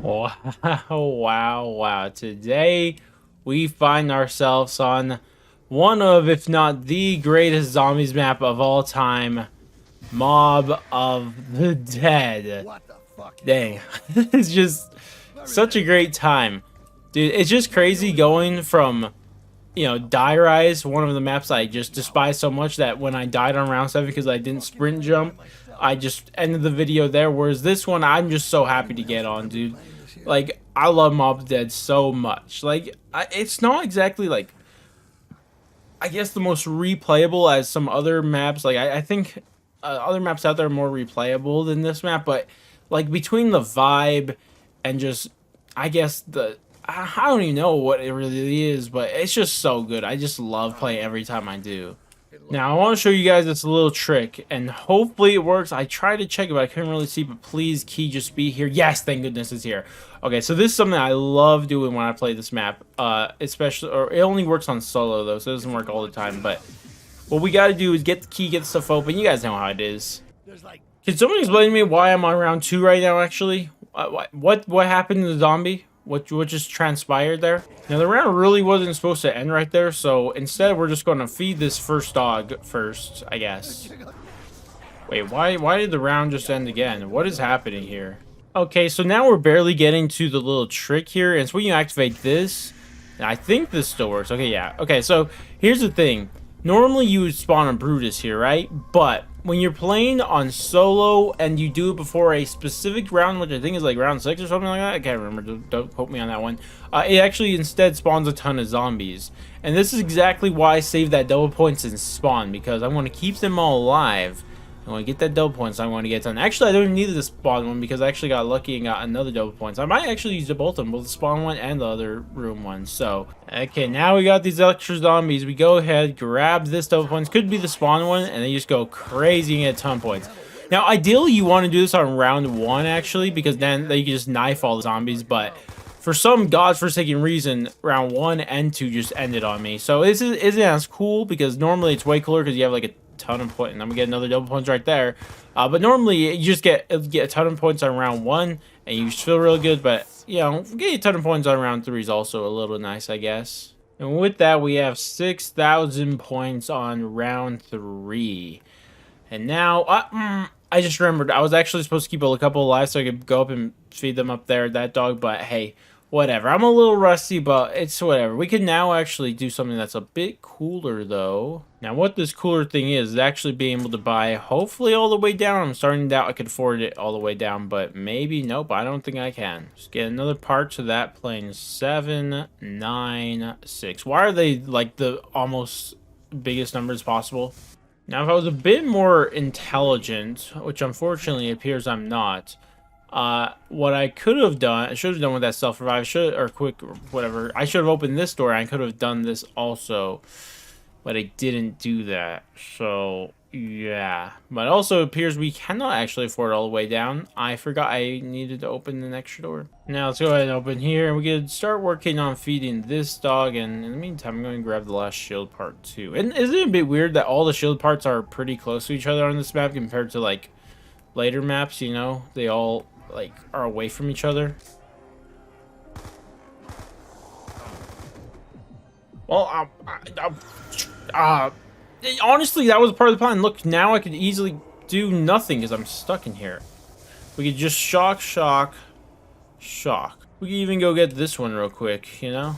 Wow, wow. Today we find ourselves on one of, if not the greatest zombies map of all time, Mob of the Dead. What the fuck? Dang, it's just such a great time. Dude, it's just crazy going from, Die Rise, one of the maps I just despise so much that when I died on round 7 because I didn't sprint jump, I just ended the video there. Whereas this one, I'm just so happy to get on, dude. Like, I love Mob of the Dead so much. Like, it's not exactly, like, I guess the most replayable as some other maps. Like, I think other maps out there are more replayable than this map. But, like, between the vibe and just, I guess, I don't even know what it really is, but it's just so good. I just love playing every time I do. Now, I want to show you guys this little trick, and hopefully it works. I tried to check it, but I couldn't really see, but please, key, just be here. Yes, thank goodness it's here. Okay, so this is something I love doing when I play this map, especially, or it only works on solo, though, so it doesn't work all the time, but what we got to do is get the key, get the stuff open. You guys know how it is. Can someone explain to me why I'm on round 2 right now, actually? What happened to the zombie? What just transpired there? Now, the round really wasn't supposed to end right there, so instead we're just going to feed this first dog first, I guess. Wait, why did the round just end again? What is happening here? Okay, so now we're barely getting to the little trick here, and so when you activate this, and I think this still works. Okay, yeah. Okay, so here's the thing. Normally you would spawn a Brutus here, right? But when you're playing on solo and you do it before a specific round, which I think is like round 6 or something like that, I can't remember, don't quote me on that one, it actually instead spawns a ton of zombies. And this is exactly why I saved that double points in spawn, because I want to keep them all alive. I want to get that double points. I want to get done. Actually, I don't even need the spawn one because I actually got lucky and got another double points. I might actually use both of them, both the spawn one and the other room one. So, okay, now we got these extra zombies. We go ahead, grab this double points. Could be the spawn one, and then you just go crazy and get a ton of points. Now, ideally, you want to do this on round 1, actually, because then you can just knife all the zombies. But for some godforsaken reason, round 1 and 2 just ended on me. So this isn't as cool because normally it's way cooler because you have like a ton of points, and I'm gonna get another double points right there. But normally you just get a ton of points on round 1, and you just feel really good. But you know, getting a ton of points on round 3 is also a little nice, I guess. And with that, we have 6,000 points on round 3. And now, I just remembered I was actually supposed to keep a couple alive so I could go up and feed them up there, that dog. But hey, whatever. I'm a little rusty, but it's whatever. We can now actually do something that's a bit cooler, though. Now, what this cooler thing is actually being able to buy, hopefully, all the way down. I'm starting to doubt I could afford it all the way down, but maybe, nope, I don't think I can. Just get another part to that plane. 7, 9, 6. Why are they, like, the almost biggest numbers possible? Now, if I was a bit more intelligent, which unfortunately appears I'm not, what I could have done, I should have done with that self-revive, or quick, or whatever. I should have opened this door, and I could have done this also, but I didn't do that. So, yeah. But also, it appears we cannot actually afford it all the way down. I forgot I needed to open the extra door. Now, let's go ahead and open here, and we can start working on feeding this dog, and in the meantime, I'm going to grab the last shield part, too. And isn't it a bit weird that all the shield parts are pretty close to each other on this map compared to, like, later maps, you know? They all, like, are away from each other. Well, honestly, that was part of the plan. Look, now I could easily do nothing because I'm stuck in here. We could just shock. We could even go get this one real quick, you know?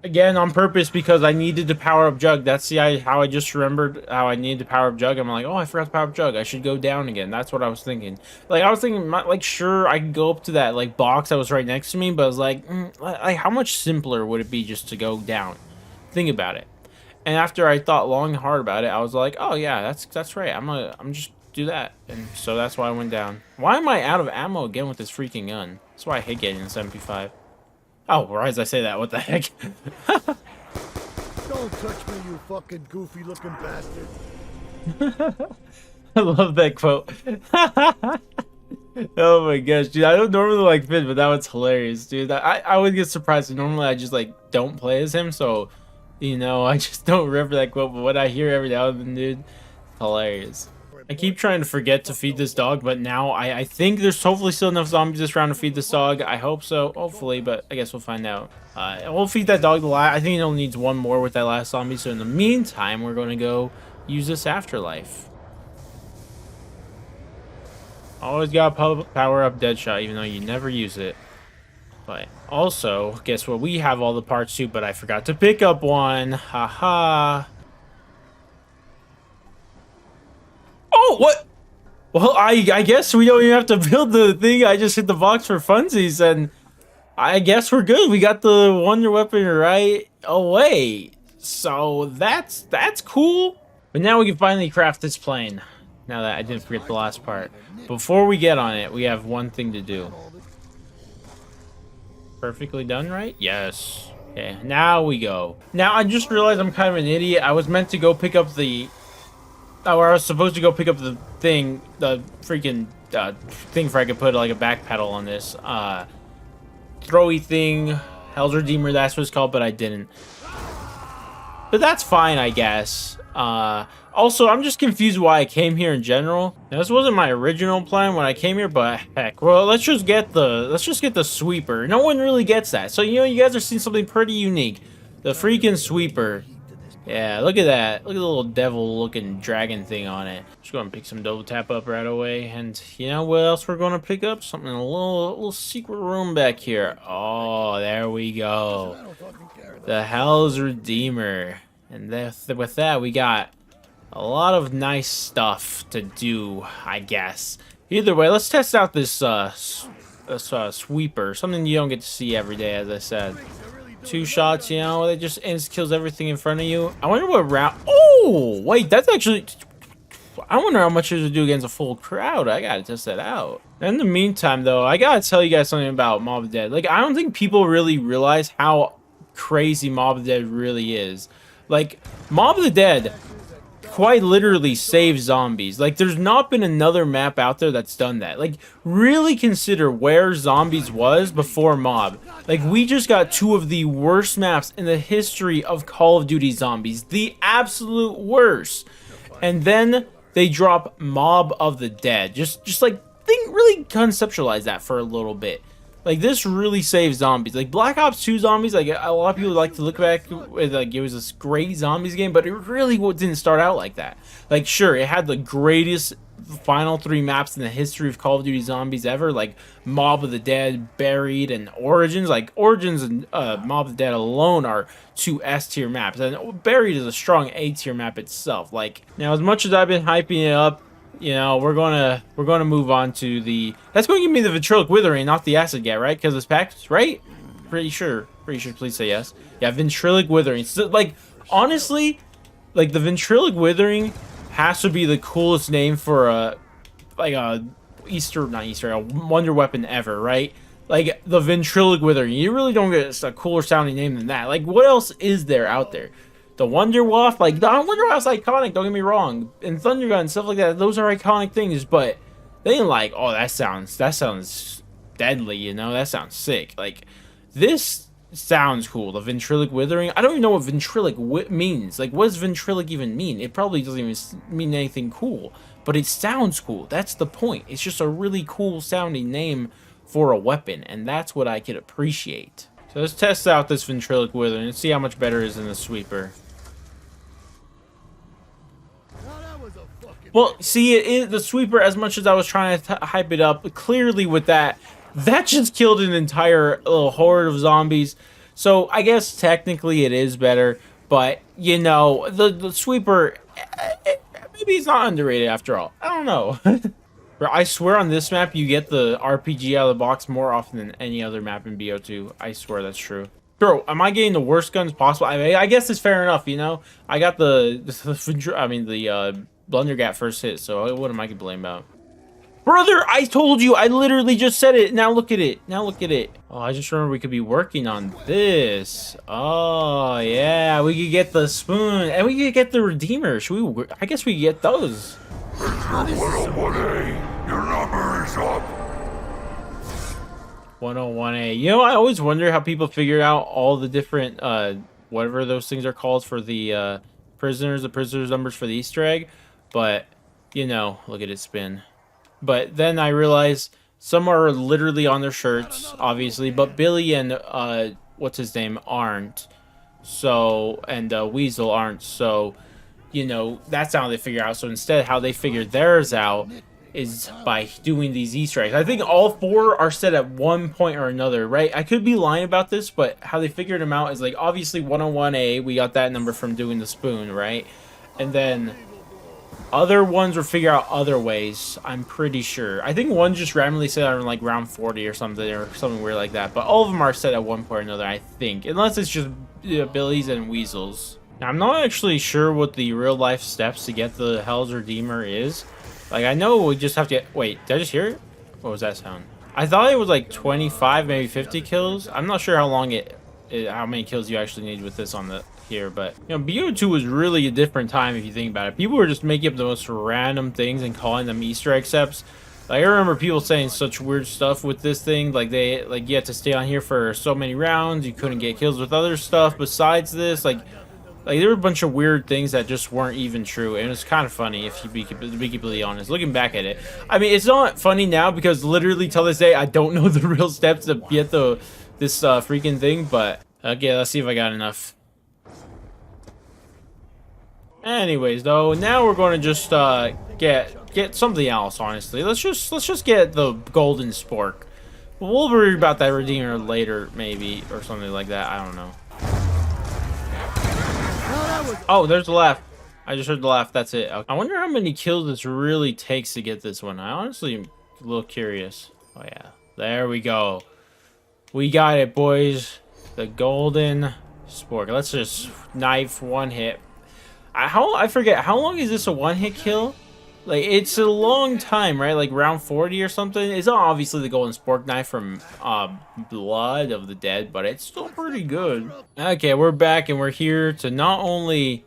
Again, on purpose, because I needed to power up Jug. That's how I just remembered how I needed to power up Jug. I'm like, oh, I forgot to power up Jug. I should go down again. That's what I was thinking. Like, I was thinking, like, sure, I could go up to that, like, box that was right next to me, but I was like, like, how much simpler would it be just to go down? Think about it. And after I thought long and hard about it, I was like, oh, yeah, that's right. I'm just do that. And so that's why I went down. Why am I out of ammo again with this freaking gun? That's why I hate getting this MP5. Oh, why did I say that? What the heck? Don't touch me, you fucking goofy-looking bastard. I love that quote. Oh my gosh, dude. I don't normally like Finn, but that was hilarious, dude. I would get surprised. Normally, I just, like, don't play as him, so, you know, I just don't remember that quote. But what I hear every now and then, dude, hilarious. I keep trying to forget to feed this dog, but now I think there's hopefully still enough zombies this round to feed this dog. I hope so, hopefully, but I guess we'll find out. We'll feed that dog the last. I think it only needs one more with that last zombie, so in the meantime, we're going to go use this afterlife. Always gotta power up Deadshot, even though you never use it. But also, guess what? We have all the parts too, but I forgot to pick up one. Haha. Oh, what? Well, I guess we don't even have to build the thing. I just hit the box for funsies, and I guess we're good. We got the wonder weapon right away. So that's cool. But now we can finally craft this plane. Now that I didn't forget the last part. Before we get on it, we have one thing to do. Perfectly done, right? Yes. Okay, now we go. Now, I just realized I'm kind of an idiot. I was meant to go pick up the... Or I was supposed to go pick up the thing, the freaking thing for I could put like a back pedal on this. Throwy thing, Hell's Redeemer, that's what it's called, but I didn't. But that's fine, I guess. Also, I'm just confused why I came here in general. Now, this wasn't my original plan when I came here, but heck, well, let's just get the sweeper. No one really gets that. So, you know, you guys are seeing something pretty unique. The freaking sweeper. Yeah, look at that. Look at the little devil-looking dragon thing on it. Just going to pick some double tap up right away. And you know what else we're going to pick up? Something in a little secret room back here. Oh, there we go. The Hell's Redeemer. And with that, we got a lot of nice stuff to do, I guess. Either way, let's test out this sweeper. Something you don't get to see every day, as I said. 2 shots, you know, it just kills everything in front of you. I wonder what round... Oh, wait, that's actually... I wonder how much it would do against a full crowd. I gotta test that out. In the meantime, though, I gotta tell you guys something about Mob of the Dead. Like, I don't think people really realize how crazy Mob of the Dead really is. Like, Mob of the Dead quite literally save zombies. Like, there's not been another map out there that's done that. Like, really consider where zombies was before Mob. Like, we just got 2 of the worst maps in the history of Call of Duty Zombies. The absolute worst. And then they drop Mob of the Dead. Just like, really conceptualize that for a little bit. Like, this really saves zombies. Like, Black Ops 2 zombies, like, a lot of people like to look back with, like, it was this great zombies game, but it really didn't start out like that. Like, sure, it had the greatest final 3 maps in the history of Call of Duty Zombies ever, like Mob of the Dead, Buried, and Origins. Like, Origins and Mob of the Dead alone are 2 S-tier maps, and Buried is a strong A-tier map itself. Like, now, as much as I've been hyping it up, you know, we're gonna move on to the... That's going to give me the Ventriloque Withering, not the Acid Gat, right? Because it's packed, right? Pretty sure. Please say yes. Yeah, Ventriloque Withering. So, like, honestly, like, the Ventriloque Withering has to be the coolest name for a wonder weapon ever, right? Like, the Ventriloque Withering. You really don't get a cooler sounding name than that. Like, what else is there out there? The Wonder Waff, like, the Wonder Waff's iconic, don't get me wrong. And Thunder Gun, stuff like that, those are iconic things, but they ain't like, oh, that sounds deadly, you know? That sounds sick. Like, this sounds cool. The Ventriloque Withering, I don't even know what Ventriloque means. Like, what does Ventriloque even mean? It probably doesn't even mean anything cool, but it sounds cool. That's the point. It's just a really cool sounding name for a weapon, and that's what I could appreciate. So let's test out this Ventriloque Withering and see how much better it is than the Sweeper. Well, see, the Sweeper, as much as I was trying to hype it up, clearly with that just killed an entire little horde of zombies. So I guess technically it is better, but, you know, the Sweeper, maybe it's not underrated after all. I don't know. But I swear on this map, you get the RPG out of the box more often than any other map in BO2. I swear that's true. Bro, am I getting the worst guns possible? I mean, I guess it's fair enough, you know? I got the Blundergat first hit, so what am I to blame about? Brother, I told you, I literally just said it. Now look at it. Oh, I just remember we could be working on this. Oh, yeah, we could get the spoon, and we could get the Redeemer. I guess we could get those. Mr. 101A, your number is up. 101A. You know, I always wonder how people figure out all the different, whatever those things are called for the prisoners numbers for the Easter egg. But you know, look at it spin. But then I realized some are literally on their shirts, obviously, but Billy and what's his name aren't. So, and Weasel aren't. So, you know, that's how they figure out. So instead, how they figure theirs out is by doing these Easter eggs. I think all 4 are set at one point or another, right? I could be lying about this, but how they figured them out is like obviously 101A, we got that number from doing the spoon, right? And then other ones were figure out other ways, I'm pretty sure. I think one just randomly set on like round 40 or something weird like that. But all of them are set at one point or another, I think. Unless it's just Billies and Weasels. Now, I'm not actually sure what the real life steps to get the Hell's Redeemer is. Like, I know we just have to get... Wait, did I just hear it? What was that sound? I thought it was like 25, maybe 50 kills. I'm not sure how long how many kills you actually need with this on the... here, but you know, BO2 was really a different time if you think about it. People were just making up the most random things and calling them Easter egg steps. Like, I remember people saying such weird stuff with this thing, like you had to stay on here for so many rounds, you couldn't get kills with other stuff besides this, like there were a bunch of weird things that just weren't even true, and it's kind of funny if you be completely honest. Looking back at it, I mean, it's not funny now because literally till this day I don't know the real steps to get this freaking thing. But okay, let's see if I got enough. Anyways, though, now we're going to just get something else. Honestly, let's just get the golden spork. We'll worry about that redeemer later, maybe, or something like that. I don't know. Oh, there's the laugh. I just heard the laugh. That's it. I wonder how many kills this really takes to get this one. I honestly am a little curious. Oh yeah, there we go. We got it, boys. The golden spork. Let's just knife one hit. I forget, how long is this a one-hit kill? Like, it's a long time, right? Like round 40 or something. It's not obviously the golden spork knife from Blood of the Dead, but it's still pretty good. Okay, we're back and we're here to not only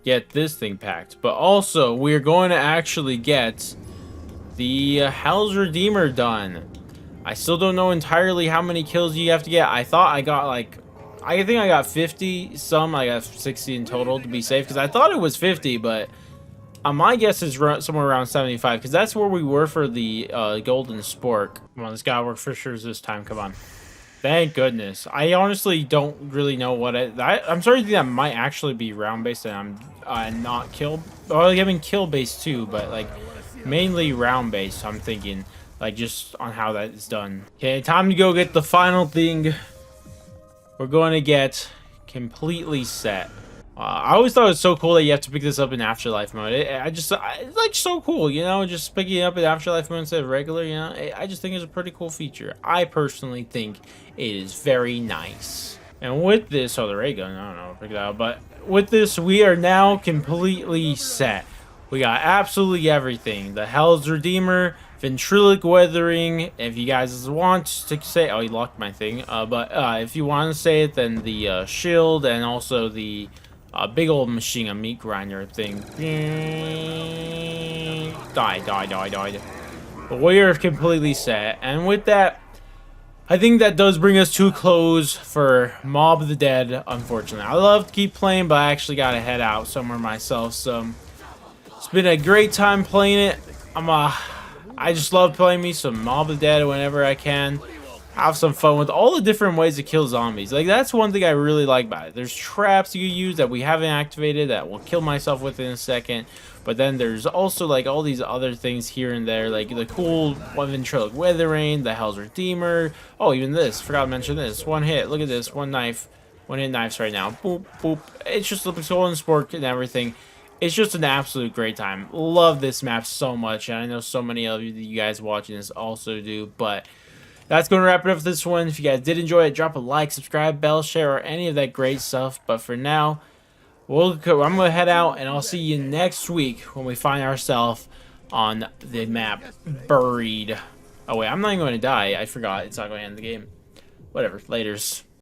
get this thing packed, but also we're going to actually get the Hell's Redeemer done. I still don't know entirely how many kills you have to get. I thought I got like... I think I got 50 some. I got 60 in total to be safe because I thought it was 50, but my guess is somewhere around 75 because that's where we were for the golden spork. Come on, this gotta work for sure this time. Come on. Thank goodness. I honestly don't really know what I'm starting to think that might actually be round based and I'm not kill. Well, I mean kill based too, but like mainly round based. I'm thinking like just on how that is done. Okay, time to go get the final thing. We're going to get completely set. I always thought it was so cool that you have to pick this up in Afterlife mode. It's like so cool, you know, just picking it up in Afterlife mode instead of regular, you know. I just think it's a pretty cool feature. I personally think it is very nice. And with this, oh, the ray gun, I don't know, pick it out. But with this, we are now completely set. We got absolutely everything. The Hell's Redeemer, Ventriloque Weathering. If you guys want to say, oh, you locked my thing. But if you want to say it, then the shield and also the big old machine gun meat grinder thing. Die. But we are completely set. And with that, I think that does bring us to a close for Mob of the Dead, unfortunately. I love to keep playing, but I actually got to head out somewhere myself. So it's been a great time playing it. I just love playing me some Mob of the Dead whenever I can. Have some fun with all the different ways to kill zombies. Like, that's one thing I really like about it. There's traps you use that we haven't activated that will kill myself within a second. But then there's also, like, all these other things here and there. Like, the cool Ventriloque Weathering, the Hell's Redeemer. Oh, even this. Forgot to mention this. One hit. Look at this. One knife. One hit knives right now. Boop, boop. It's just the golden spork and everything. It's just an absolute great time. Love this map so much. And I know so many of you guys watching this also do. But that's going to wrap it up for this one. If you guys did enjoy it, drop a like, subscribe, bell, share, or any of that great stuff. But for now, I'm going to head out, and I'll see you next week when we find ourselves on the map Buried. Oh, wait, I'm not even going to die. I forgot. It's not going to end the game. Whatever. Laters.